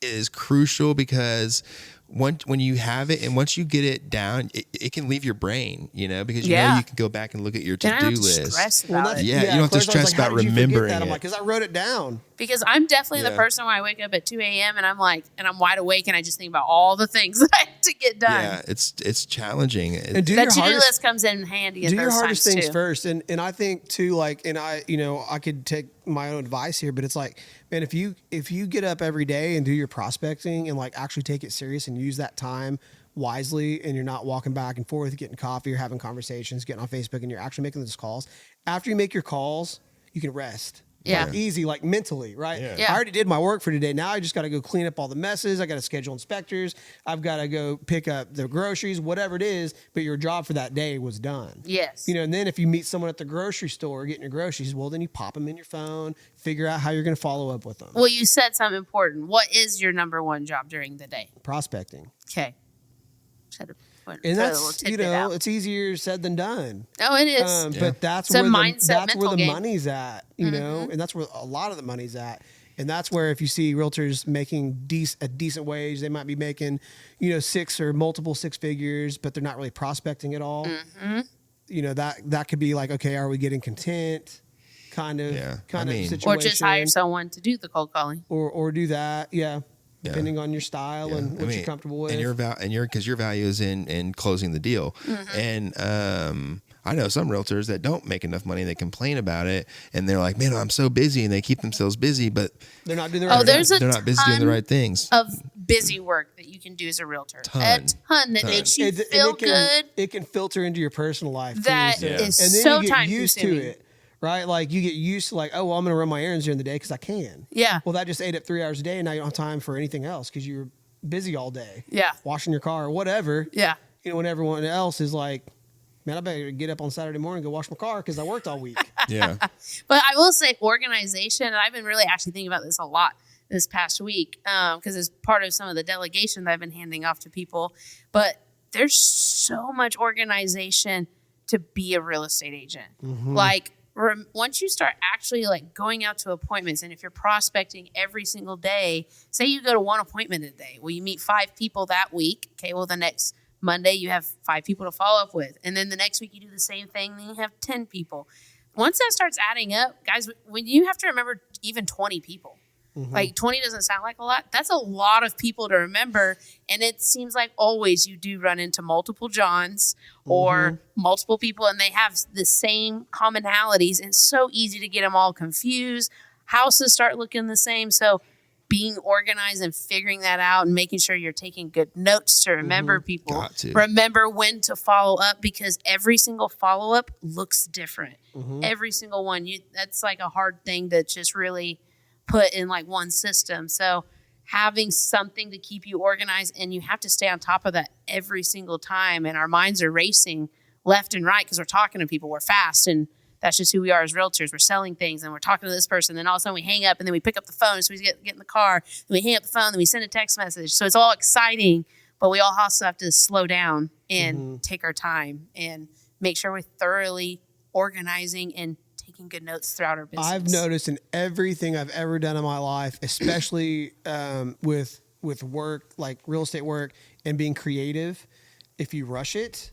is crucial because when you have it and once you get it down, it can leave your brain, because you know you can go back and look at your to-do list. You don't you don't have to stress about remembering it. I'm like, because I wrote it down. Because I'm definitely the person when I wake up at 2 a.m. and I'm like, and I'm wide awake and I just think about all the things that I have to get done. Yeah, it's challenging. And that to-do list comes in handy. Do your hardest things first, and I think too, like, and I could take my own advice here, but it's like, man, if you get up every day and do your prospecting and like actually take it serious and use that time wisely, and you're not walking back and forth, getting coffee or having conversations, getting on Facebook, and you're actually making those calls. After you make your calls, you can rest. Yeah. Like easy, like mentally, right? Yeah. I already did my work for today. Now I just got to go clean up all the messes. I got to schedule inspectors. I've got to go pick up the groceries, whatever it is. But your job for that day was done. Yes. And then if you meet someone at the grocery store getting your groceries, well, then you pop them in your phone, figure out how you're going to follow up with them. Well, you said something important. What is your number one job during the day? Prospecting. Okay. And that's, it's easier said than done. Oh, it is. But that's where the money's at, and that's where a lot of the money's at. And that's where if you see realtors making a decent wage, they might be making, 6 or multiple 6 figures, but they're not really prospecting at all. Mm-hmm. That could be like, okay, are we getting content? Kind of situation. Or just hire someone to do the cold calling. Or do that. Yeah. Depending on your style and what you're comfortable with, and because your value is in closing the deal. Mm-hmm. And I know some realtors that don't make enough money. They complain about it, and they're like, "Man, I'm so busy," and they keep themselves busy, but they're not doing the right. They're not busy doing the right things. Of busy work that you can do as a realtor, a ton that makes you feel good. It can filter into your personal life. That too, is and then so you get used time-consuming. to it. Right? Like you get used to like, oh, well, I'm going to run my errands during the day because I can. Yeah. Well, that just ate up 3 hours a day, and now you don't have time for anything else because you're busy all day. Yeah. Washing your car or whatever. Yeah. When everyone else is like, man, I better get up on Saturday morning and go wash my car because I worked all week. Yeah. But I will say organization, and I've been really actually thinking about this a lot this past week because it's part of some of the delegation that I've been handing off to people. But there's so much organization to be a real estate agent. Mm-hmm. Like, once you start actually like going out to appointments, and if you're prospecting every single day, say you go to one appointment a day, well, you meet 5 people that week. Okay, well, the next Monday you have 5 people to follow up with, and then the next week you do the same thing, then you have 10 people. Once that starts adding up, guys, when you have to remember even 20 people. Mm-hmm. Like 20 doesn't sound like a lot. That's a lot of people to remember. And it seems like always you do run into multiple Johns or multiple people, and they have the same commonalities. And it's so easy to get them all confused. Houses start looking the same. So being organized and figuring that out and making sure you're taking good notes to remember people. Remember when to follow up, because every single follow-up looks different. Mm-hmm. Every single one. That's like a hard thing to just really put in like one system. So having something to keep you organized, and you have to stay on top of that every single time. And our minds are racing left and right because we're talking to people. We're fast, and that's just who we are as realtors. We're selling things, and we're talking to this person. Then all of a sudden we hang up, and then we pick up the phone. So we get in the car, and we hang up the phone, then we send a text message. So it's all exciting, but we all also have to slow down and take our time and make sure we're thoroughly organizing and taking good notes throughout our business. I've noticed in everything I've ever done in my life, especially with work, like real estate work and being creative, if you rush it,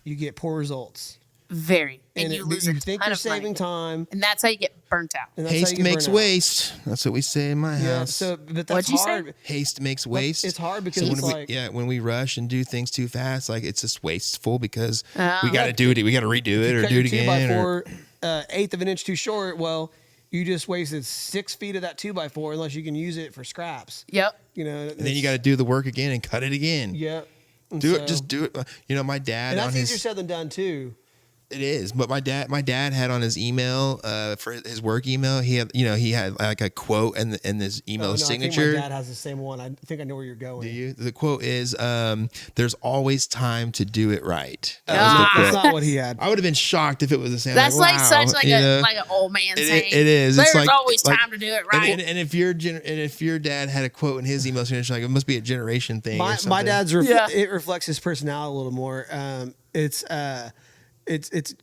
you get poor results. Very. And you lose a think ton you're of saving money. time. And that's how you get burnt out. Haste makes waste. That's what we say in my house. So, but What'd that's you hard. say? Haste makes waste. It's hard because so it's when we rush and do things too fast, like it's just wasteful because we got to Yeah. do it. We got to redo it or cut do your it again. 2x4 eighth of an inch too short. Well, you just wasted 6 feet of that 2x4 unless you can use it for scraps. Yep. You know, And then you got to do the work again and cut it again. Yep. Do it. Just do it. You know, my dad And on that's his. easier said than done too. It is, but my dad had on his email for his work email. He had like a quote and his email signature. I think my dad has the same one. I think I know where you're going. Do you? The quote is, "There's always time to do it right." That's not what he had. I would have been shocked if it was the same. That's like wow, such like you a know? like an old man saying. It is. There's It's like, always time to do it right. And if your dad had a quote in his email signature, like it must be a generation thing. or something. My dad's it reflects his personality a little more. It's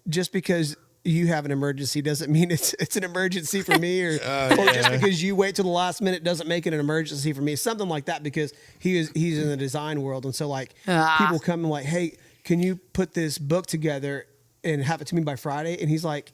just because you have an emergency doesn't mean it's an emergency for me, or just because you wait till the last minute doesn't make it an emergency for me. Something like that, because he's in the design world, and so like people come and like, hey, can you put this book together and have it to me by Friday? And he's like,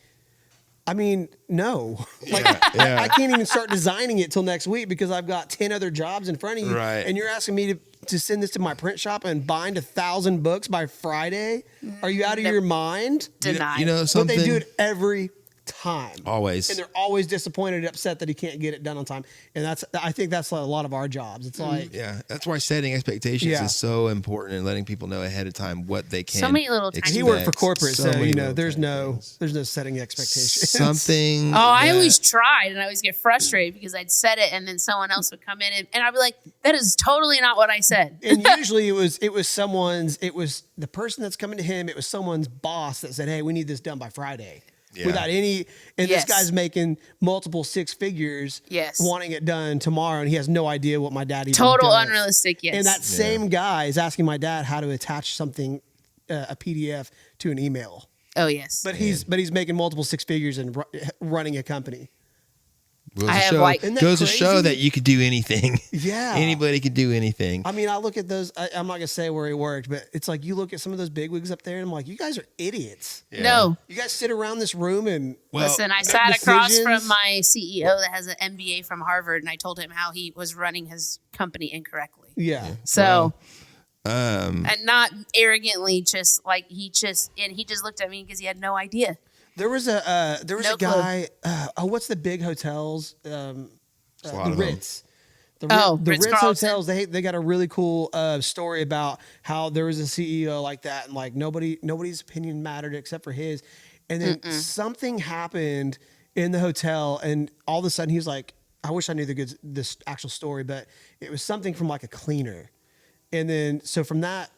I mean, no. Like, I can't even start designing it till next week because I've got 10 other jobs in front of you. Right. And you're asking me to send this to my print shop and bind 1,000 books by Friday? Are you out of your mind? Denied. You know something? But they do it every time. Always. And they're always disappointed and upset that he can't get it done on time. And I think that's a lot of our jobs. It's like, yeah, that's why setting expectations is so important and letting people know ahead of time what they can. So many little tiny expect. he worked for corporate, so many you know, little there's tiny no things. setting expectations. Something. Oh, I always tried, and I always get frustrated because I'd said it, and then someone else would come in, and I'd be like, "That is totally not what I said." And usually it was the person that's coming to him. It was someone's boss that said, "Hey, we need this done by Friday." Yeah. Without any, and Yes. this guy's making multiple 6 figures, Yes. wanting it done tomorrow, and he has no idea what my dad even Total does. unrealistic. Yes. And that same guy is asking my dad how to attach something, a PDF to an email. Oh yes. But he's making multiple 6 figures and running a company. Goes I to have, show, like- Isn't that goes to crazy? show that you could do anything. Yeah. Anybody could do anything. I mean, I look at those. I'm not gonna say where he worked, but it's like you look at some of those bigwigs up there, and I'm like, you guys are idiots. Yeah. No. You guys sit around this room and Listen, I make sat across decisions. from my CEO that has an MBA from Harvard, and I told him how he was running his company incorrectly. yeah. So, and not arrogantly, just like he just looked at me because he had no idea. There was a No guy. What's the big hotels? a lot The of them. Ritz. The Ritz Ritz Carlton. hotels. They got a really cool story about how there was a CEO like that, and like nobody's opinion mattered except for his. And then something happened in the hotel, and all of a sudden he was like, I wish I knew this actual story, but it was something from like a cleaner. And then so from that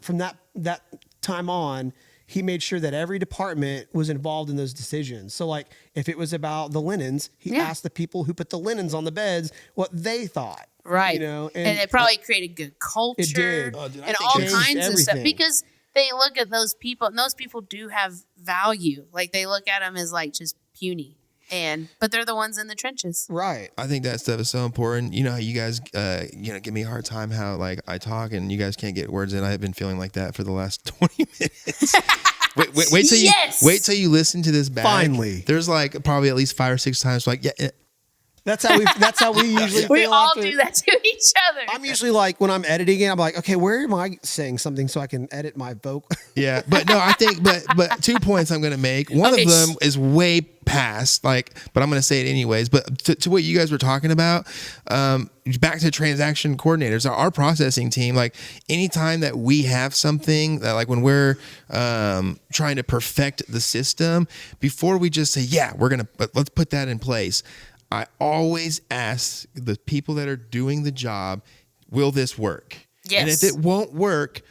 time on, he made sure that every department was involved in those decisions. So like if it was about the linens, he asked the people who put the linens on the beds what they thought. Right. You know, and it probably created good culture It did. Oh, dude, I and think all it kinds changed of stuff everything. because they look at those people, and those people do have value. Like they look at them as like just puny, but they're the ones in the trenches. Right. I think that stuff is so important. You know how you guys, give me a hard time how like I talk and you guys can't get words in. I've been feeling like that for the last 20 minutes. Wait till you listen to this back. Finally. There's like probably at least 5 or 6 times like That's how we usually We feel all after- do that to each other. I'm usually like when I'm editing it, I'm like, okay, where am I saying something so I can edit my vocal? Yeah, but no, I think, but 2 points I'm going to make. One Okay, of them is way past, but I'm going to say it anyways. But to what you guys were talking about, back to transaction coordinators, our processing team, like anytime that we have something that like when we're trying to perfect the system, before we just say, let's put that in place. I always ask the people that are doing the job, will this work? Yes. And if it won't work,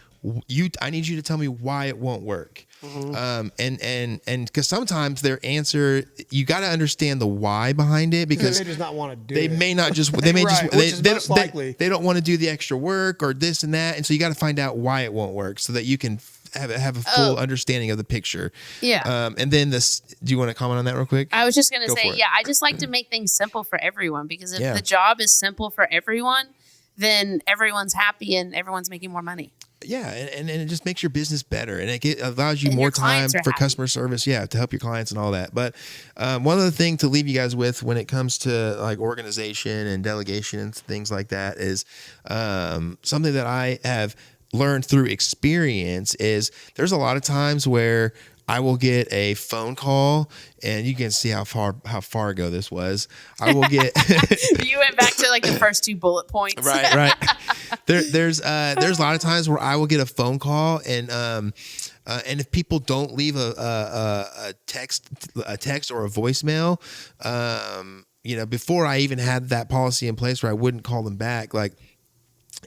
I need you to tell me why it won't work. And because sometimes their answer, you got to understand the why behind it, because they just not want to do they it. may not just, they may Right, which is most likely. they don't want to do the extra work or this and that. And so you got to find out why it won't work so that you can have a full understanding of the picture. Yeah. And then do you want to comment on that real quick? I was just going to say, for it. I just like to make things simple for everyone, because if Yeah. the job is simple for everyone, then everyone's happy and everyone's making more money. Yeah, and it just makes your business better, and it allows you And more your time clients are for happy. customer service. Yeah, to help your clients and all that. But one other thing to leave you guys with when it comes to like organization and delegation and things like that is something that I have learned through experience is there's a lot of times where I will get a phone call, and you can see how far ago this was. I will get You went back to like the first 2 bullet points. right. There's a lot of times where I will get a phone call, and if people don't leave a text or a voicemail, before I even had that policy in place where I wouldn't call them back, like.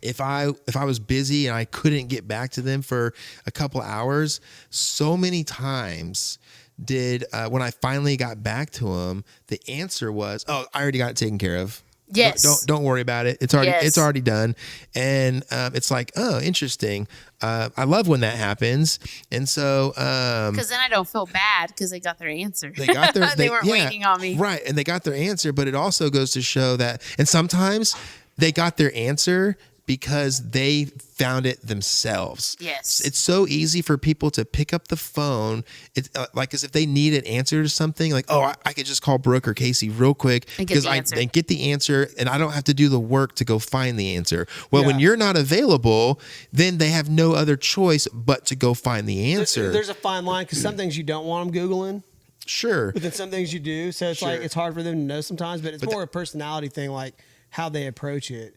If I was busy and I couldn't get back to them for a couple hours, so many times did when I finally got back to them, the answer was, "Oh, I already got it taken care of. Yes. Don't worry about it. It's already done." And it's like, oh, interesting. I love when that happens, and so because then I don't feel bad because they got their answer. they got their they weren't waiting on me, right? And they got their answer, but it also goes to show that, and sometimes they got their answer because they found it themselves. Yes. It's so easy for people to pick up the phone. It's like as if they need an answer to something, like, oh, I could just call Brooke or Casey real quick because they get the answer and I don't have to do the work to go find the answer. Well, when you're not available, then they have no other choice but to go find the answer. There's a fine line because some things you don't want them Googling. Sure. But then some things you do. So it's like it's hard for them to know sometimes, but it's more a personality thing, like how they approach it.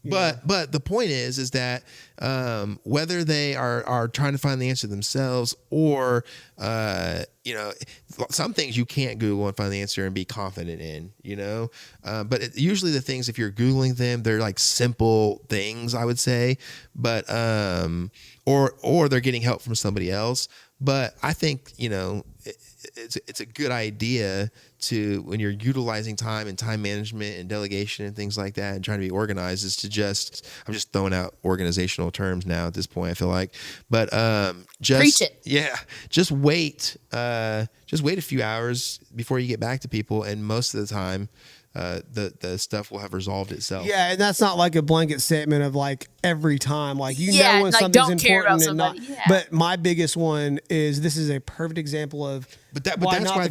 But the point is that whether they are trying to find the answer themselves or some things you can't Google and find the answer and be confident in, but usually the things, if you're Googling them, they're like simple things, I would say, but or they're getting help from somebody else. But I think it's a good idea to, when you're utilizing time and time management and delegation and things like that and trying to be organized, is to I'm just throwing out organizational terms now at this point, I feel like, but just preach it. Yeah, just wait a few hours before you get back to people, and most of the time the stuff will have resolved itself. Yeah, and that's not like a blanket statement of like every time, like know when like, something's don't care about important and somebody. not. But my biggest one is, this is a perfect example of that's why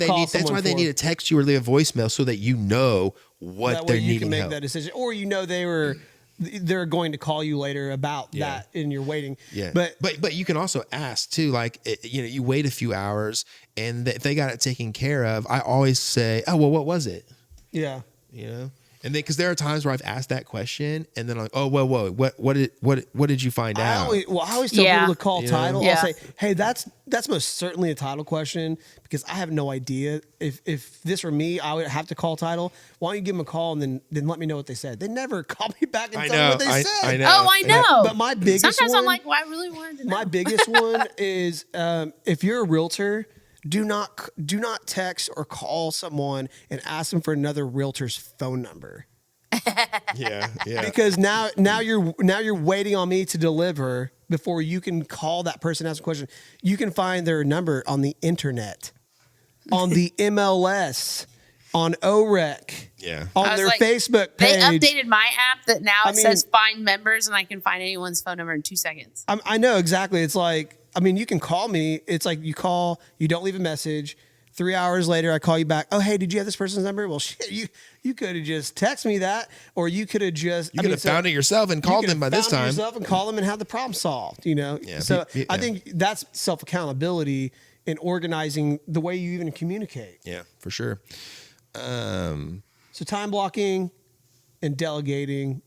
they need to text you or leave a voicemail so that you know what they're needing help. You can make that decision, or they're going to call you later about that and you're waiting. Yeah. But you can also ask too, like, you wait a few hours and if they got it taken care of, I always say, oh, well, what was it? Yeah. And then, because there are times where I've asked that question and then I'm like, oh, whoa, what did you find out? I always tell people to call title. Yeah. I'll say, hey, that's most certainly a title question, because I have no idea. If this were me, I would have to call title. Why don't you give them a call and then let me know what they said? They never call me back and tell me what they said. I know. Oh, I know. But my biggest sometimes one, I'm like, well, I really wanted to know. My biggest one is if you're a realtor, do not text or call someone and ask them for another realtor's phone number. Yeah. Because now you're waiting on me to deliver before you can call that person and ask a question. You can find their number on the internet, on the MLS, on OREC, on their Facebook page. They updated my app that now it says find members, and I can find anyone's phone number in 2 seconds. I know exactly. It's like, you can call me. It's like you call, you don't leave a message. 3 hours later, I call you back. Oh, hey, did you have this person's number? Well, shit, you could have just texted me that, or you could have just... You could have found it yourself and called them by this time. Yourself and call them and have the problem solved, Yeah, so I think that's self-accountability in organizing the way you even communicate. Yeah, for sure. So time blocking and delegating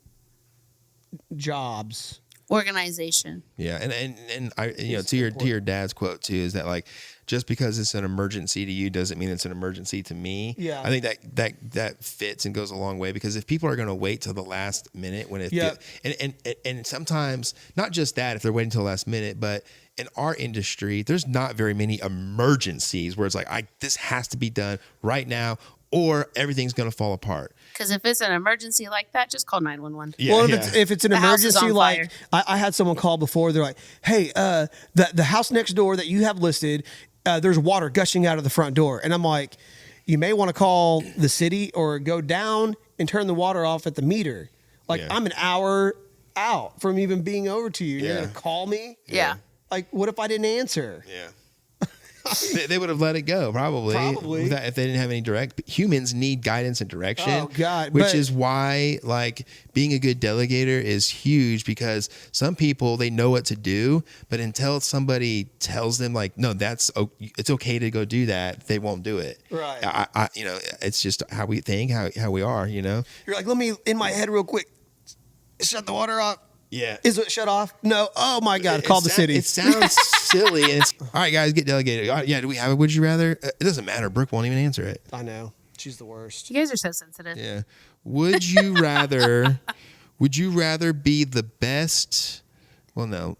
jobs. Organization. Yeah, and I, to your dad's quote too, is that like, just because it's an emergency to you doesn't mean it's an emergency to me. Yeah, I think that fits and goes a long way, because if people are going to wait till the last minute when and sometimes not just that, if they're waiting till the last minute, but in our industry, there's not very many emergencies where it's like, this has to be done right now, or everything's going to fall apart. Because if it's an emergency like that, just call 911. Yeah, well, if it's an emergency, like I had someone call before, they're like, "Hey, the house next door that you have listed, there's water gushing out of the front door," and I'm like, "You may want to call the city or go down and turn the water off at the meter." Like, I'm an hour out from even being over to you. You're gonna call me? Yeah. Like, what if I didn't answer? Yeah. They would have let it go probably if they didn't have any direct. But humans need guidance and direction. Oh God! Which is why, like, being a good delegator is huge, because some people, they know what to do, but until somebody tells them like, no, it's okay to go do that, they won't do it. Right. I it's just how we think, how we are. You're like, let me in my head real quick, shut the water off. Yeah. Is it shut off? No. Oh my God. Call the city. It sounds silly. And all right, guys, get delegated. Yeah. Do we have a would you rather? It doesn't matter. Brooke won't even answer it. I know. She's the worst. You guys are so sensitive. Yeah. Would you rather? Would you rather be the best? Well, no.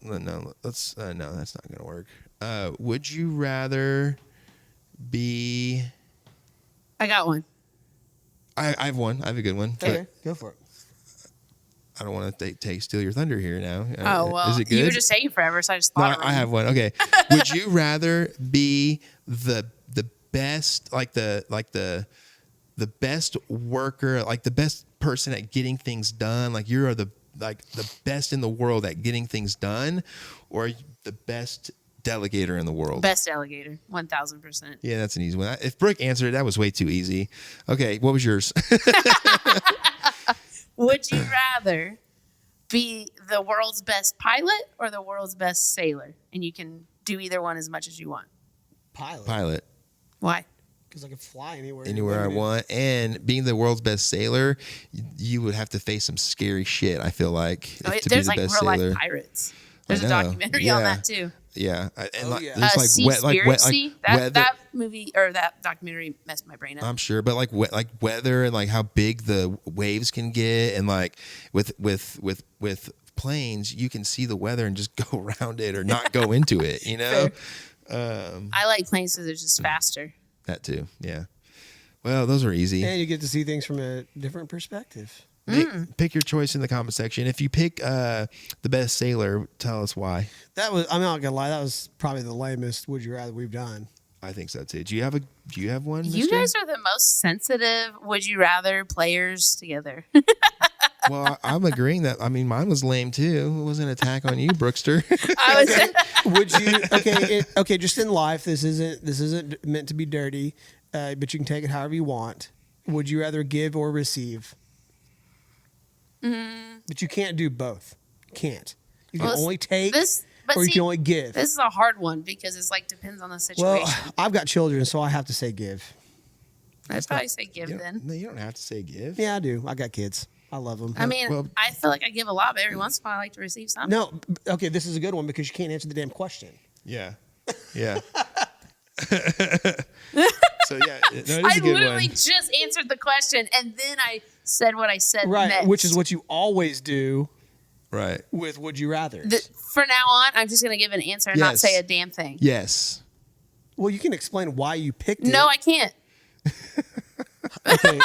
Let's. No, that's not gonna work. Would you rather be? I got one. I have one. I have a good one. Okay, go for it. I don't want to steal your thunder here now. Oh, well, is it good? you were just saying forever, so I just thought I have one. Okay. Would you rather be the best, like the best worker, like the best person at getting things done, like you're the best in the world at getting things done, or the best delegator in the world? Best delegator, 1,000%. Yeah, that's an easy one. If Brooke answered it, that was way too easy. Okay, what was yours? Would you rather be the world's best pilot or the world's best sailor? And you can do either one as much as you want. Pilot. Why? Because I can fly anywhere. Anywhere I want. And being the world's best sailor, you would have to face some scary shit, I feel like. There's like real life pirates. There's a documentary on that too. Yeah. There's that movie or that documentary messed my brain up. I'm sure, but like weather and like how big the waves can get, and like with planes, you can see the weather and just go around it or not go into it. I like planes because they're just faster. That too, yeah. Well, those are easy, and you get to see things from a different perspective. Pick your choice in the comment section. If you pick the best sailor, tell us why. I'm not gonna lie, that was probably the lamest would you rather we've done. I think so too. Do you have one? You guys are the most sensitive would you rather players together. Well, I'm agreeing that. I mean, mine was lame too. It was an attack on you, Brookster. Would you? Okay. Just in life, this isn't meant to be dirty, but you can take it however you want. Would you rather give or receive? But you can't do both. Can't. You can only take, you can only give. This is a hard one because it's like depends on the situation. Well, I've got children, so I have to say give. I'd probably say give then. No, you don't have to say give. Yeah, I do. I got kids. I love them. I mean, I feel like I give a lot, but every once in a while I like to receive something. No, okay, this is a good one because you can't answer the damn question. Yeah. Yeah. So yeah, I literally just answered the question and then I said what I said next. Which is what you always do. Right. With would you rather. For now on, I'm just going to give an answer and not say a damn thing. Yes. Well, you can explain why you picked it. No, I can't. Okay.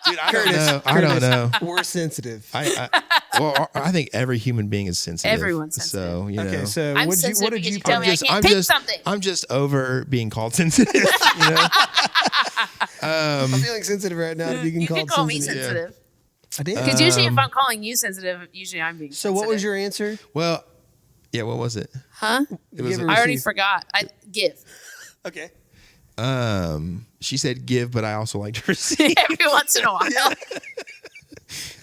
Dude, I don't know. We're sensitive. I think every human being is sensitive. Everyone's sensitive. So, you know. Okay, so what did you tell me I can't pick something? I'm just over being called sensitive. I'm feeling sensitive right now to being called sensitive. You can call me sensitive. I did. Because usually if I'm calling you sensitive, usually I'm being sensitive. So what was your answer? Well, yeah, what was it? Huh? I already forgot. I give. Okay. She said give, but I also like to receive. Every once in a while. Yeah.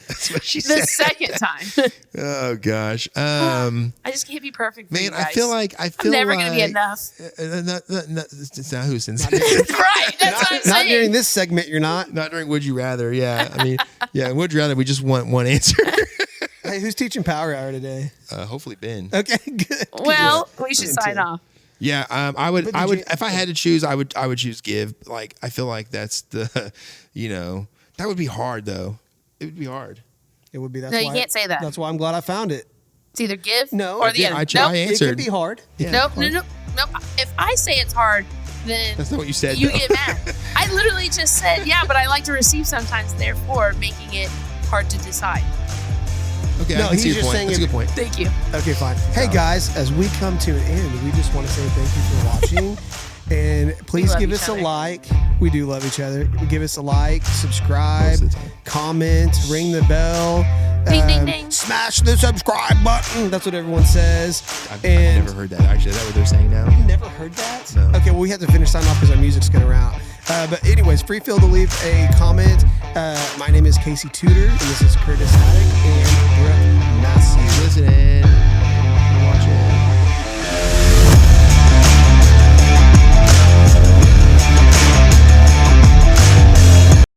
That's what she said. The second time. Oh gosh. I just can't be perfect. Man, you guys. I feel like I'm never gonna be enough. It's not who's sensitive. Right. That's what I'm saying. Not during this segment, you're not. Not during Would You Rather. Yeah. I mean, yeah. Would You Rather? We just want one answer. Hey, Hey, who's teaching Power Hour today? Hopefully Ben. Okay, good. Well, we should sign off. Yeah, I would if I had to choose, I would choose give. Like I feel like that's the, that would be hard though. It would be hard. It would be. No, you can't say that. That's why I'm glad I found it. It's either give No, or the other. I Nope. answered. It could be hard. Yeah. No. If I say it's hard, then That's not what you said. you though. get mad. I literally just said, yeah, but I like to receive sometimes, therefore making it hard to decide. Okay, No, I can see he's your just point. saying That's a it- good point. Thank you. Okay, fine. Hey guys, as we come to an end, we just want to say thank you for watching. And please love give each us a other. like. We do love each other. Give us a like, subscribe, Most of the time. comment, ring the bell. Ding, ding, ding. Smash the subscribe button. That's what everyone says. I've never heard that actually. Is that what they're saying now? Never heard that? No. Okay, well, we have to finish signing off because our music's going to run out. But anyways, free feel to leave a comment. My name is Casey Tudor, and this is Curtis Haddock and Brooke Massey. Listening.